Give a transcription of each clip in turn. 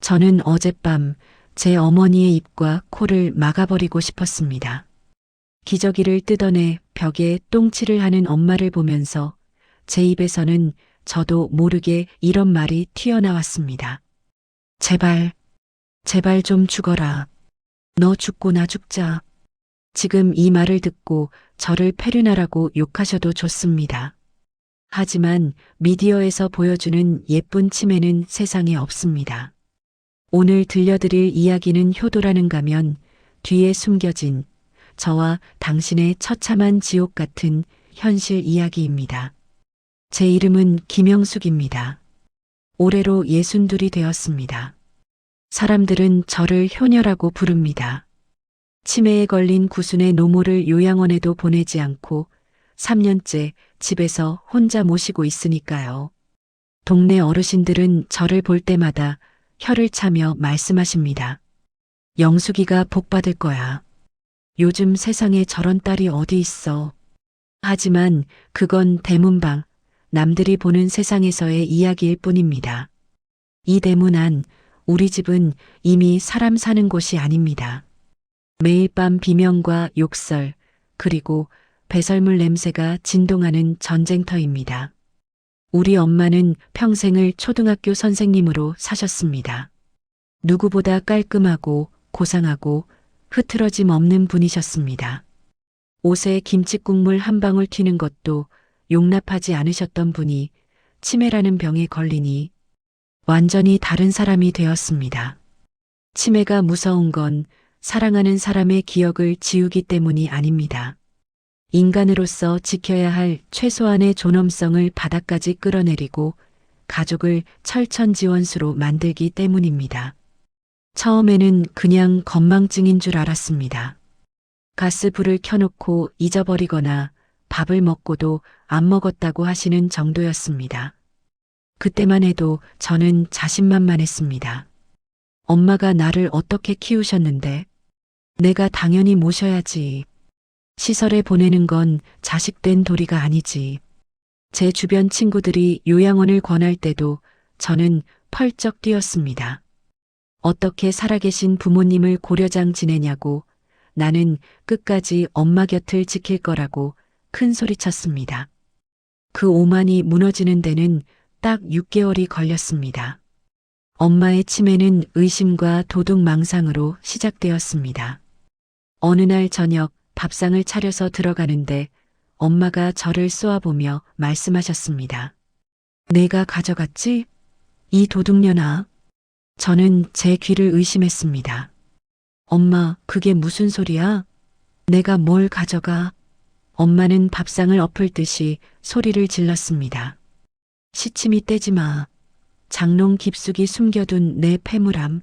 저는 어젯밤 제 어머니의 입과 코를 막아버리고 싶었습니다. 기저귀를 뜯어내 벽에 똥칠을 하는 엄마를 보면서 제 입에서는 저도 모르게 이런 말이 튀어나왔습니다. 제발, 제발 좀 죽어라. 너 죽고 나 죽자. 지금 이 말을 듣고 저를 페르나라고 욕하셔도 좋습니다. 하지만 미디어에서 보여주는 예쁜 치매는 세상에 없습니다. 오늘 들려드릴 이야기는 효도라는 가면 뒤에 숨겨진 저와 당신의 처참한 지옥 같은 현실 이야기입니다. 제 이름은 김영숙입니다. 올해로 62이 되었습니다. 사람들은 저를 효녀라고 부릅니다. 치매에 걸린 구순의 노모를 요양원에도 보내지 않고 3년째 집에서 혼자 모시고 있으니까요. 동네 어르신들은 저를 볼 때마다 혀를 차며 말씀하십니다. 영숙이가 복 받을 거야. 요즘 세상에 저런 딸이 어디 있어. 하지만 그건 대문방, 남들이 보는 세상에서의 이야기일 뿐입니다. 이 대문 안, 우리 집은 이미 사람 사는 곳이 아닙니다. 매일 밤 비명과 욕설, 그리고 배설물 냄새가 진동하는 전쟁터입니다. 우리 엄마는 평생을 초등학교 선생님으로 사셨습니다. 누구보다 깔끔하고 고상하고 흐트러짐 없는 분이셨습니다. 옷에 김치국물 한 방울 튀는 것도 용납하지 않으셨던 분이 치매라는 병에 걸리니 완전히 다른 사람이 되었습니다. 치매가 무서운 건 사랑하는 사람의 기억을 지우기 때문이 아닙니다. 인간으로서 지켜야 할 최소한의 존엄성을 바닥까지 끌어내리고 가족을 철천지원수로 만들기 때문입니다. 처음에는 그냥 건망증인 줄 알았습니다. 가스불을 켜놓고 잊어버리거나 밥을 먹고도 안 먹었다고 하시는 정도였습니다. 그때만 해도 저는 자신만만했습니다. 엄마가 나를 어떻게 키우셨는데 내가 당연히 모셔야지. 시설에 보내는 건 자식된 도리가 아니지. 제 주변 친구들이 요양원을 권할 때도 저는 펄쩍 뛰었습니다. 어떻게 살아계신 부모님을 고려장 지내냐고 나는 끝까지 엄마 곁을 지킬 거라고 큰 소리쳤습니다. 그 오만이 무너지는 데는 딱 6개월이 걸렸습니다. 엄마의 치매는 의심과 도둑망상으로 시작되었습니다. 어느 날 저녁 밥상을 차려서 들어가는데 엄마가 저를 쏘아보며 말씀하셨습니다. 내가 가져갔지? 이 도둑년아. 저는 제 귀를 의심했습니다. 엄마, 그게 무슨 소리야? 내가 뭘 가져가? 엄마는 밥상을 엎을 듯이 소리를 질렀습니다. 시침이 떼지 마. 장롱 깊숙이 숨겨둔 내 패물함.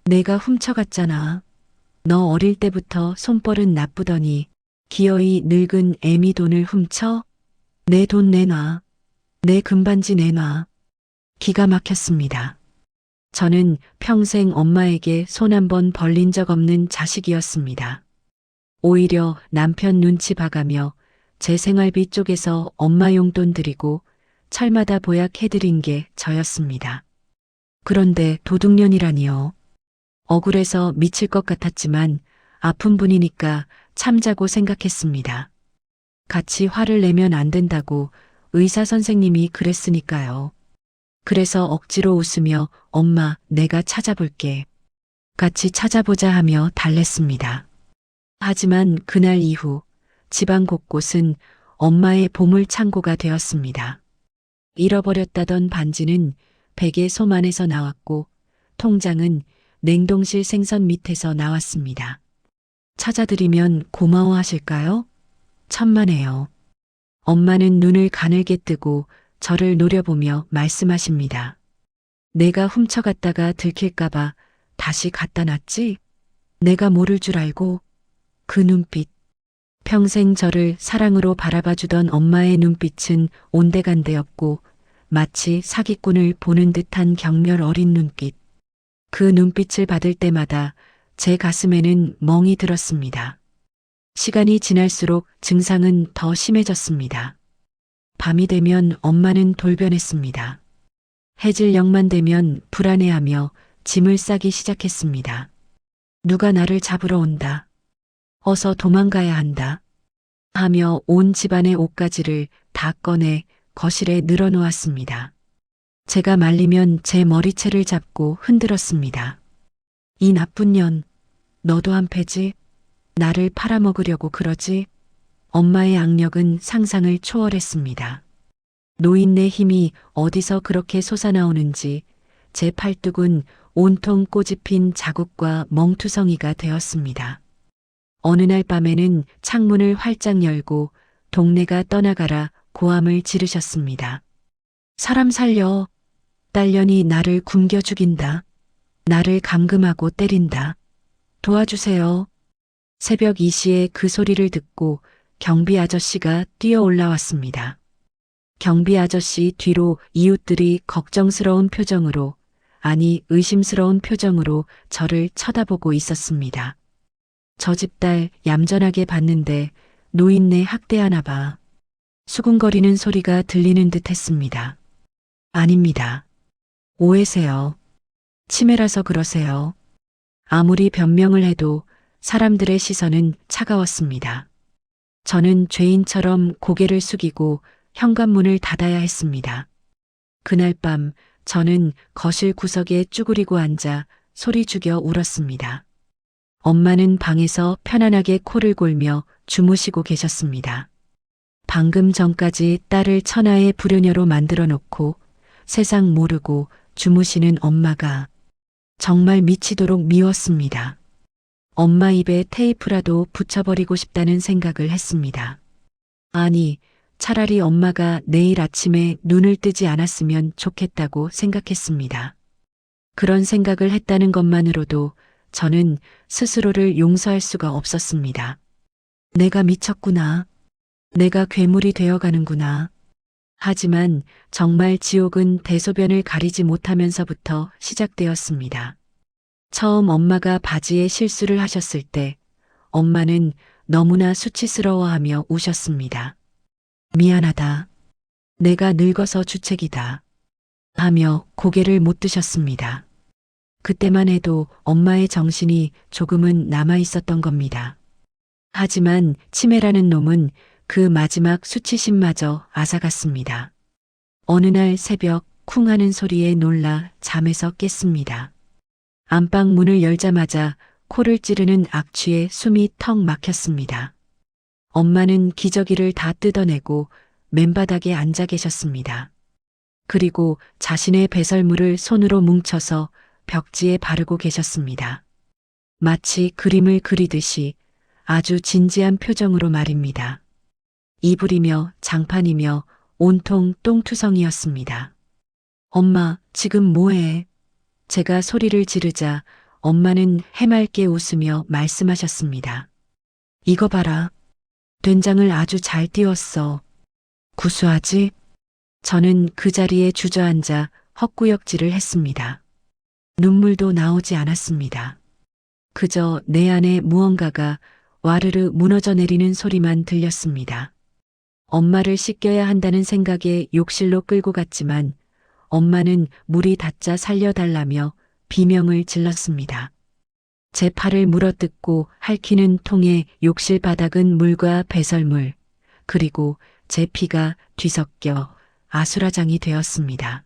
내가 훔쳐갔잖아. 너 어릴 때부터 손버릇 나쁘더니 기어이 늙은 애미 돈을 훔쳐? 내 돈 내놔. 내 금반지 내놔. 기가 막혔습니다. 저는 평생 엄마에게 손 한 번 벌린 적 없는 자식이었습니다. 오히려 남편 눈치 봐가며 제 생활비 쪽에서 엄마 용돈 드리고 철마다 보약해드린 게 저였습니다. 그런데 도둑년이라니요. 억울해서 미칠 것 같았지만 아픈 분이니까 참자고 생각했습니다. 같이 화를 내면 안 된다고 의사 선생님이 그랬으니까요. 그래서 억지로 웃으며 엄마, 내가 찾아볼게. 같이 찾아보자 하며 달랬습니다. 하지만 그날 이후 집안 곳곳은 엄마의 보물 창고가 되었습니다. 잃어버렸다던 반지는 베개 솜 안에서 나왔고 통장은 냉동실 생선 밑에서 나왔습니다. 찾아드리면 고마워하실까요? 천만에요. 엄마는 눈을 가늘게 뜨고 저를 노려보며 말씀하십니다. 내가 훔쳐갔다가 들킬까봐 다시 갖다 놨지? 내가 모를 줄 알고. 그 눈빛. 평생 저를 사랑으로 바라봐주던 엄마의 눈빛은 온데간데없고 마치 사기꾼을 보는 듯한 경멸 어린 눈빛. 그 눈빛을 받을 때마다 제 가슴에는 멍이 들었습니다. 시간이 지날수록 증상은 더 심해졌습니다. 밤이 되면 엄마는 돌변했습니다. 해질녘만 되면 불안해하며 짐을 싸기 시작했습니다. 누가 나를 잡으러 온다. 어서 도망가야 한다. 하며 온 집안의 옷가지를 다 꺼내 거실에 늘어놓았습니다. 제가 말리면 제 머리채를 잡고 흔들었습니다. 이 나쁜 년, 너도 한패지? 나를 팔아먹으려고 그러지? 엄마의 악력은 상상을 초월했습니다. 노인네 힘이 어디서 그렇게 솟아나오는지 제 팔뚝은 온통 꼬집힌 자국과 멍투성이가 되었습니다. 어느 날 밤에는 창문을 활짝 열고 동네가 떠나가라 고함을 지르셨습니다. 사람 살려. 딸년이 나를 굶겨 죽인다. 나를 감금하고 때린다. 도와주세요. 새벽 2시에 그 소리를 듣고 경비 아저씨가 뛰어 올라왔습니다. 경비 아저씨 뒤로 이웃들이 걱정스러운 표정으로, 아니 의심스러운 표정으로 저를 쳐다보고 있었습니다. 저 집 딸 얌전하게 봤는데 노인네 학대하나 봐. 수군거리는 소리가 들리는 듯 했습니다. 아닙니다. 오해세요. 치매라서 그러세요. 아무리 변명을 해도 사람들의 시선은 차가웠습니다. 저는 죄인처럼 고개를 숙이고 현관문을 닫아야 했습니다. 그날 밤 저는 거실 구석에 쭈그리고 앉아 소리 죽여 울었습니다. 엄마는 방에서 편안하게 코를 골며 주무시고 계셨습니다. 방금 전까지 딸을 천하의 불효녀로 만들어 놓고 세상 모르고 주무시는 엄마가 정말 미치도록 미웠습니다. 엄마 입에 테이프라도 붙여버리고 싶다는 생각을 했습니다. 아니, 차라리 엄마가 내일 아침에 눈을 뜨지 않았으면 좋겠다고 생각했습니다. 그런 생각을 했다는 것만으로도 저는 스스로를 용서할 수가 없었습니다. 내가 미쳤구나. 내가 괴물이 되어가는구나. 하지만 정말 지옥은 대소변을 가리지 못하면서부터 시작되었습니다. 처음 엄마가 바지에 실수를 하셨을 때 엄마는 너무나 수치스러워하며 우셨습니다. 미안하다. 내가 늙어서 주책이다. 하며 고개를 못 드셨습니다. 그때만 해도 엄마의 정신이 조금은 남아 있었던 겁니다. 하지만 치매라는 놈은 그 마지막 수치심마저 앗아갔습니다. 어느 날 새벽 쿵 하는 소리에 놀라 잠에서 깼습니다. 안방 문을 열자마자 코를 찌르는 악취에 숨이 턱 막혔습니다. 엄마는 기저귀를 다 뜯어내고 맨바닥에 앉아 계셨습니다. 그리고 자신의 배설물을 손으로 뭉쳐서 벽지에 바르고 계셨습니다. 마치 그림을 그리듯이 아주 진지한 표정으로 말입니다. 이불이며 장판이며 온통 똥투성이었습니다. 엄마, 지금 뭐해? 제가 소리를 지르자 엄마는 해맑게 웃으며 말씀하셨습니다. 이거 봐라. 된장을 아주 잘 띄웠어. 구수하지? 저는 그 자리에 주저앉아 헛구역질을 했습니다. 눈물도 나오지 않았습니다. 그저 내 안에 무언가가 와르르 무너져 내리는 소리만 들렸습니다. 엄마를 씻겨야 한다는 생각에 욕실로 끌고 갔지만 엄마는 물이 닿자 살려달라며 비명을 질렀습니다. 제 팔을 물어뜯고 핥히는 통에 욕실 바닥은 물과 배설물, 그리고 제 피가 뒤섞여 아수라장이 되었습니다.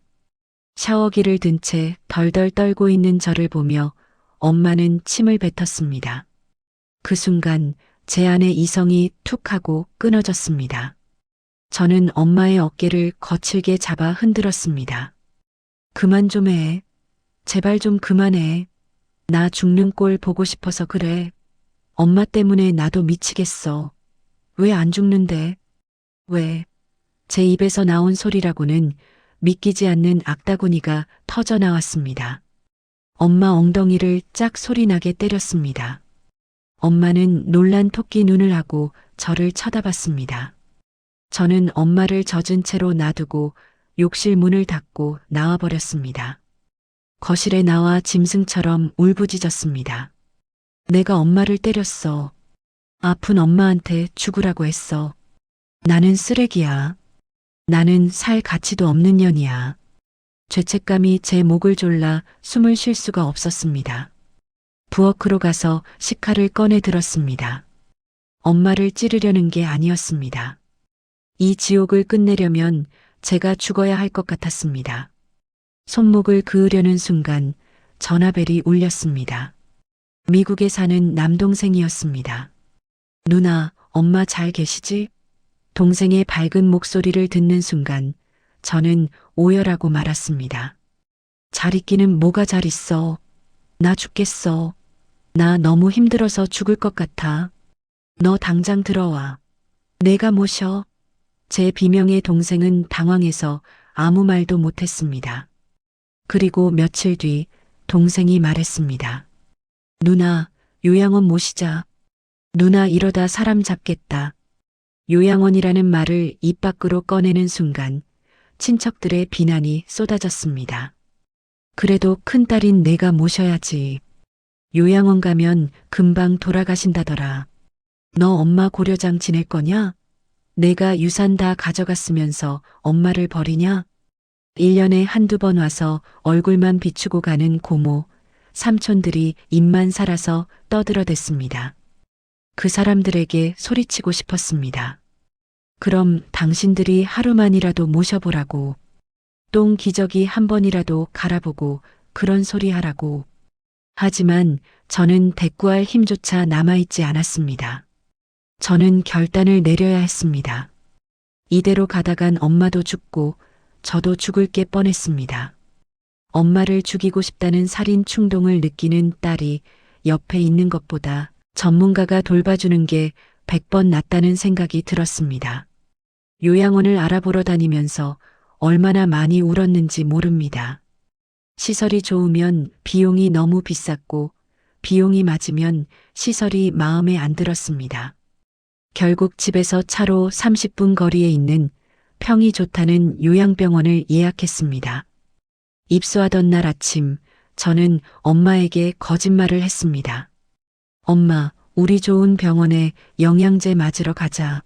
샤워기를 든 채 덜덜 떨고 있는 저를 보며 엄마는 침을 뱉었습니다. 그 순간 제 안의 이성이 툭 하고 끊어졌습니다. 저는 엄마의 어깨를 거칠게 잡아 흔들었습니다. 그만 좀 해. 제발 좀 그만해. 나 죽는 꼴 보고 싶어서 그래. 엄마 때문에 나도 미치겠어. 왜 안 죽는데? 왜? 제 입에서 나온 소리라고는 믿기지 않는 악다구니가 터져 나왔습니다. 엄마 엉덩이를 짝 소리나게 때렸습니다. 엄마는 놀란 토끼 눈을 하고 저를 쳐다봤습니다. 저는 엄마를 젖은 채로 놔두고 욕실 문을 닫고 나와버렸습니다. 거실에 나와 짐승처럼 울부짖었습니다. 내가 엄마를 때렸어. 아픈 엄마한테 죽으라고 했어. 나는 쓰레기야. 나는 살 가치도 없는 년이야. 죄책감이 제 목을 졸라 숨을 쉴 수가 없었습니다. 부엌으로 가서 식칼을 꺼내 들었습니다. 엄마를 찌르려는 게 아니었습니다. 이 지옥을 끝내려면 제가 죽어야 할 것 같았습니다. 손목을 그으려는 순간 전화벨이 울렸습니다. 미국에 사는 남동생이었습니다. 누나, 엄마 잘 계시지? 동생의 밝은 목소리를 듣는 순간 저는 오열하고 말았습니다. 잘 있기는 뭐가 잘 있어. 나 죽겠어. 나 너무 힘들어서 죽을 것 같아. 너 당장 들어와. 내가 모셔. 제 비명의 동생은 당황해서 아무 말도 못했습니다. 그리고 며칠 뒤 동생이 말했습니다. 누나, 요양원 모시자. 누나 이러다 사람 잡겠다. 요양원이라는 말을 입 밖으로 꺼내는 순간 친척들의 비난이 쏟아졌습니다. 그래도 큰딸인 내가 모셔야지. 요양원 가면 금방 돌아가신다더라. 너 엄마 고려장 지낼 거냐? 내가 유산 다 가져갔으면서 엄마를 버리냐? 1년에 한두 번 와서 얼굴만 비추고 가는 고모, 삼촌들이 입만 살아서 떠들어댔습니다. 그 사람들에게 소리치고 싶었습니다. 그럼 당신들이 하루만이라도 모셔보라고. 똥 기저귀 한 번이라도 갈아보고 그런 소리 하라고. 하지만 저는 대꾸할 힘조차 남아있지 않았습니다. 저는 결단을 내려야 했습니다. 이대로 가다간 엄마도 죽고 저도 죽을 게 뻔했습니다. 엄마를 죽이고 싶다는 살인 충동을 느끼는 딸이 옆에 있는 것보다 전문가가 돌봐주는 게 100번 낫다는 생각이 들었습니다. 요양원을 알아보러 다니면서 얼마나 많이 울었는지 모릅니다. 시설이 좋으면 비용이 너무 비쌌고 비용이 맞으면 시설이 마음에 안 들었습니다. 결국 집에서 차로 30분 거리에 있는 평이 좋다는 요양병원을 예약했습니다. 입소하던 날 아침 저는 엄마에게 거짓말을 했습니다. 엄마, 우리 좋은 병원에 영양제 맞으러 가자.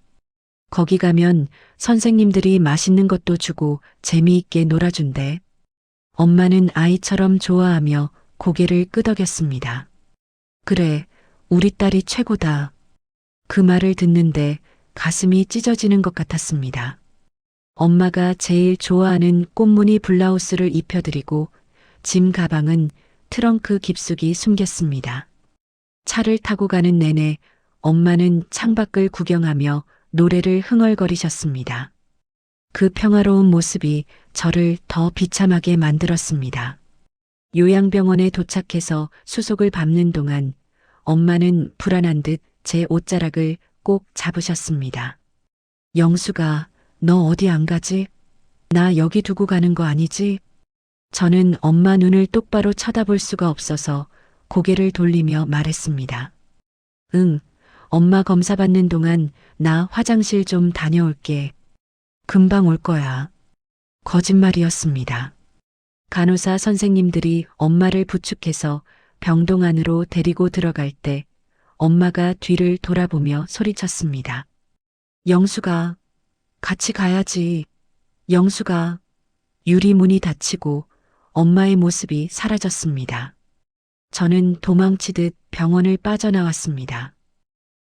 거기 가면 선생님들이 맛있는 것도 주고 재미있게 놀아준대. 엄마는 아이처럼 좋아하며 고개를 끄덕였습니다. 그래, 우리 딸이 최고다. 그 말을 듣는데 가슴이 찢어지는 것 같았습니다. 엄마가 제일 좋아하는 꽃무늬 블라우스를 입혀드리고 짐 가방은 트렁크 깊숙이 숨겼습니다. 차를 타고 가는 내내 엄마는 창밖을 구경하며 노래를 흥얼거리셨습니다. 그 평화로운 모습이 저를 더 비참하게 만들었습니다. 요양병원에 도착해서 수속을 밟는 동안 엄마는 불안한 듯 제 옷자락을 꼭 잡으셨습니다. 영수가, 너 어디 안 가지? 나 여기 두고 가는 거 아니지? 저는 엄마 눈을 똑바로 쳐다볼 수가 없어서 고개를 돌리며 말했습니다. 응, 엄마 검사 받는 동안 나 화장실 좀 다녀올게. 금방 올 거야. 거짓말이었습니다. 간호사 선생님들이 엄마를 부축해서 병동 안으로 데리고 들어갈 때 엄마가 뒤를 돌아보며 소리쳤습니다. 영수가, 같이 가야지. 영수가. 유리문이 닫히고 엄마의 모습이 사라졌습니다. 저는 도망치듯 병원을 빠져나왔습니다.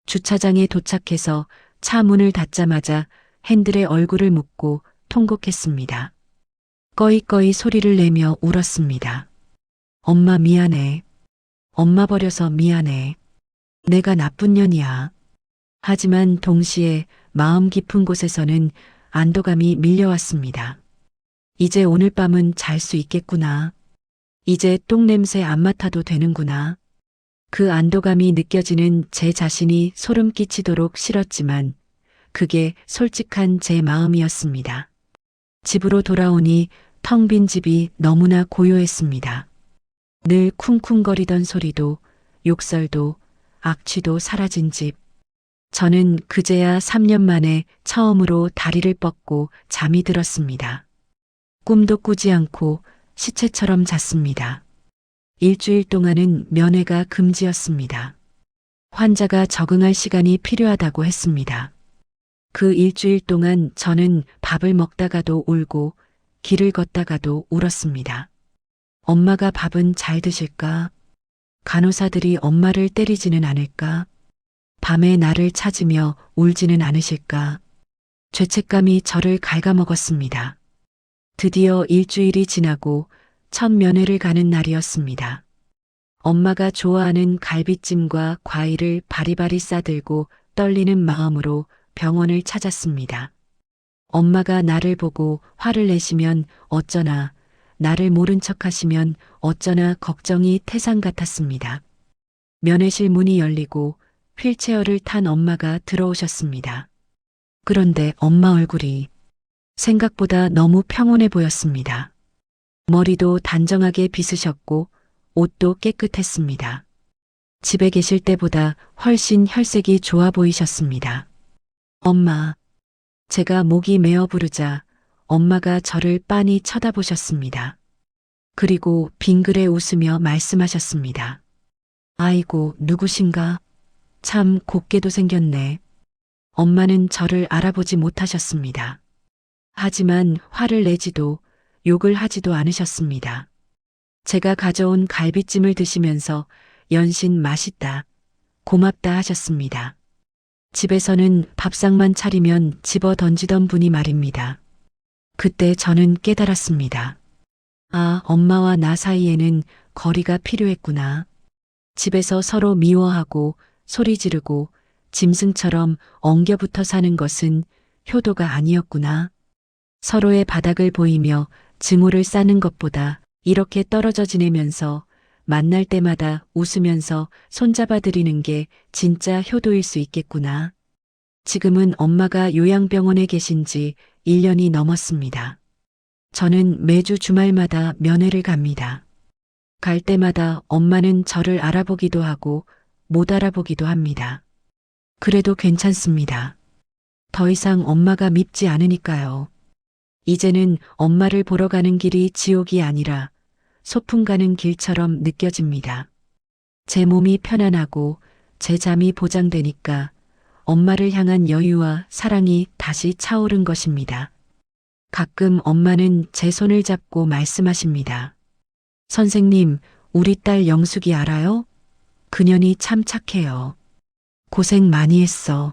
주차장에 도착해서 차 문을 닫자마자 핸들에 얼굴을 묻고 통곡했습니다. 꺼이꺼이 소리를 내며 울었습니다. 엄마 미안해. 엄마 버려서 미안해. 내가 나쁜 년이야. 하지만 동시에 마음 깊은 곳에서는 안도감이 밀려왔습니다. 이제 오늘 밤은 잘 수 있겠구나. 이제 똥냄새 안 맡아도 되는구나. 그 안도감이 느껴지는 제 자신이 소름 끼치도록 싫었지만 그게 솔직한 제 마음이었습니다. 집으로 돌아오니 텅 빈 집이 너무나 고요했습니다. 늘 쿵쿵거리던 소리도 욕설도 악취도 사라진 집. 저는 그제야 3년 만에 처음으로 다리를 뻗고 잠이 들었습니다. 꿈도 꾸지 않고 시체처럼 잤습니다. 일주일 동안은 면회가 금지였습니다. 환자가 적응할 시간이 필요하다고 했습니다. 그 일주일 동안 저는 밥을 먹다가도 울고 길을 걷다가도 울었습니다. 엄마가 밥은 잘 드실까? 간호사들이 엄마를 때리지는 않을까? 밤에 나를 찾으며 울지는 않으실까? 죄책감이 저를 갉아먹었습니다. 드디어 일주일이 지나고 첫 면회를 가는 날이었습니다. 엄마가 좋아하는 갈비찜과 과일을 바리바리 싸들고 떨리는 마음으로 병원을 찾았습니다. 엄마가 나를 보고 화를 내시면 어쩌나, 나를 모른 척 하시면 어쩌나 걱정이 태산 같았습니다. 면회실 문이 열리고 휠체어를 탄 엄마가 들어오셨습니다. 그런데 엄마 얼굴이 생각보다 너무 평온해 보였습니다. 머리도 단정하게 빗으셨고 옷도 깨끗했습니다. 집에 계실 때보다 훨씬 혈색이 좋아 보이셨습니다. 엄마, 제가 목이 메어 부르자 엄마가 저를 빤히 쳐다보셨습니다. 그리고 빙그레 웃으며 말씀하셨습니다. 아이고, 누구신가? 참 곱게도 생겼네. 엄마는 저를 알아보지 못하셨습니다. 하지만 화를 내지도 욕을 하지도 않으셨습니다. 제가 가져온 갈비찜을 드시면서 연신 맛있다, 고맙다 하셨습니다. 집에서는 밥상만 차리면 집어 던지던 분이 말입니다. 그때 저는 깨달았습니다. 아, 엄마와 나 사이에는 거리가 필요했구나. 집에서 서로 미워하고 소리 지르고 짐승처럼 엉겨붙어 사는 것은 효도가 아니었구나. 서로의 바닥을 보이며 증오를 쌓는 것보다 이렇게 떨어져 지내면서 만날 때마다 웃으면서 손잡아 드리는 게 진짜 효도일 수 있겠구나. 지금은 엄마가 요양병원에 계신 지 1년이 넘었습니다. 저는 매주 주말마다 면회를 갑니다. 갈 때마다 엄마는 저를 알아보기도 하고 못 알아보기도 합니다. 그래도 괜찮습니다. 더 이상 엄마가 밉지 않으니까요. 이제는 엄마를 보러 가는 길이 지옥이 아니라 소풍 가는 길처럼 느껴집니다. 제 몸이 편안하고 제 잠이 보장되니까 엄마를 향한 여유와 사랑이 다시 차오른 것입니다. 가끔 엄마는 제 손을 잡고 말씀하십니다. 선생님, 우리 딸 영숙이 알아요? 그년이 참 착해요. 고생 많이 했어.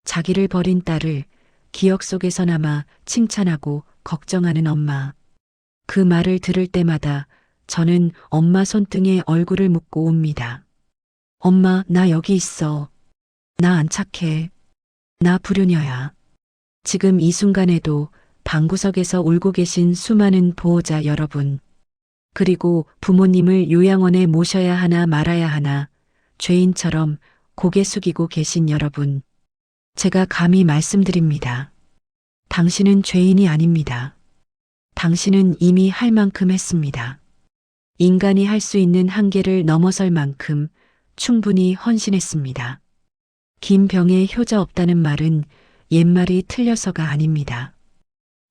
자기를 버린 딸을 기억 속에서나마 칭찬하고 걱정하는 엄마. 그 말을 들을 때마다 저는 엄마 손등에 얼굴을 묻고 웁니다. 엄마, 나 여기 있어. 나 안 착해. 나 불효녀야. 지금 이 순간에도 방구석에서 울고 계신 수많은 보호자 여러분. 그리고 부모님을 요양원에 모셔야 하나 말아야 하나 죄인처럼 고개 숙이고 계신 여러분. 제가 감히 말씀드립니다. 당신은 죄인이 아닙니다. 당신은 이미 할 만큼 했습니다. 인간이 할 수 있는 한계를 넘어설 만큼 충분히 헌신했습니다. 긴 병에 효자 없다는 말은 옛말이 틀려서가 아닙니다.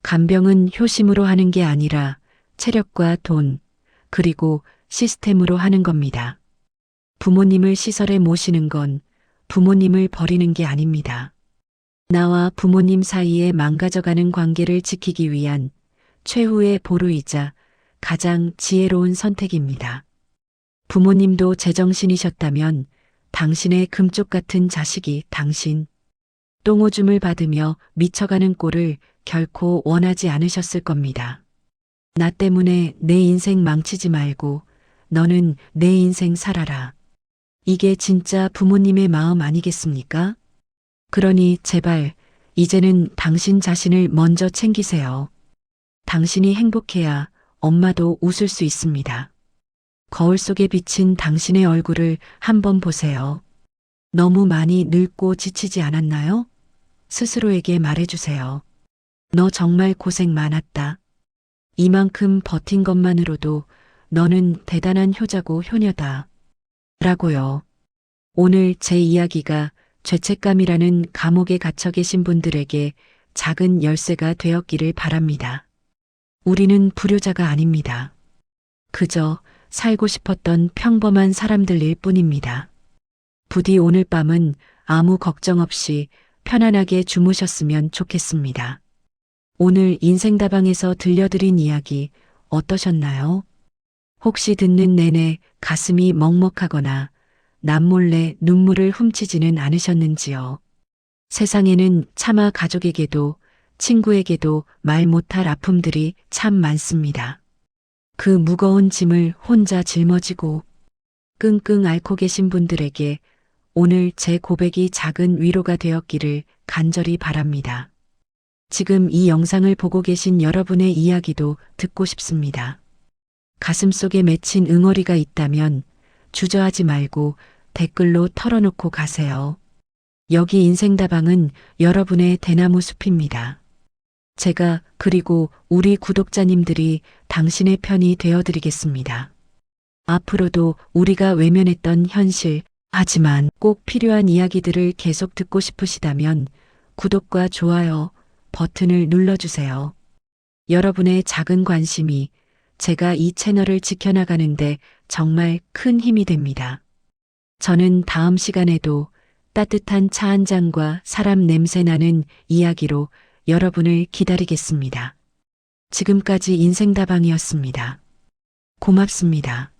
간병은 효심으로 하는 게 아니라 체력과 돈, 그리고 시스템으로 하는 겁니다. 부모님을 시설에 모시는 건 부모님을 버리는 게 아닙니다. 나와 부모님 사이에 망가져가는 관계를 지키기 위한 최후의 보루이자 가장 지혜로운 선택입니다. 부모님도 제정신이셨다면 당신의 금쪽 같은 자식이 당신 똥오줌을 받으며 미쳐가는 꼴을 결코 원하지 않으셨을 겁니다. 나 때문에 내 인생 망치지 말고 너는 내 인생 살아라. 이게 진짜 부모님의 마음 아니겠습니까? 그러니 제발 이제는 당신 자신을 먼저 챙기세요. 당신이 행복해야 엄마도 웃을 수 있습니다. 거울 속에 비친 당신의 얼굴을 한번 보세요. 너무 많이 늙고 지치지 않았나요? 스스로에게 말해주세요. 너 정말 고생 많았다. 이만큼 버틴 것만으로도 너는 대단한 효자고 효녀다. 라고요. 오늘 제 이야기가 죄책감이라는 감옥에 갇혀 계신 분들에게 작은 열쇠가 되었기를 바랍니다. 우리는 불효자가 아닙니다. 그저 살고 싶었던 평범한 사람들일 뿐입니다. 부디 오늘 밤은 아무 걱정 없이 편안하게 주무셨으면 좋겠습니다. 오늘 인생다방에서 들려드린 이야기 어떠셨나요? 혹시 듣는 내내 가슴이 먹먹하거나 남몰래 눈물을 훔치지는 않으셨는지요? 세상에는 차마 가족에게도 친구에게도 말 못할 아픔들이 참 많습니다. 그 무거운 짐을 혼자 짊어지고 끙끙 앓고 계신 분들에게 오늘 제 고백이 작은 위로가 되었기를 간절히 바랍니다. 지금 이 영상을 보고 계신 여러분의 이야기도 듣고 싶습니다. 가슴속에 맺힌 응어리가 있다면 주저하지 말고 댓글로 털어놓고 가세요. 여기 인생다방은 여러분의 대나무 숲입니다. 제가 그리고 우리 구독자님들이 당신의 편이 되어드리겠습니다. 앞으로도 우리가 외면했던 현실, 하지만 꼭 필요한 이야기들을 계속 듣고 싶으시다면 구독과 좋아요 버튼을 눌러주세요. 여러분의 작은 관심이 제가 이 채널을 지켜나가는데 정말 큰 힘이 됩니다. 저는 다음 시간에도 따뜻한 차 한 잔과 사람 냄새 나는 이야기로 여러분을 기다리겠습니다. 지금까지 인생다방이었습니다. 고맙습니다.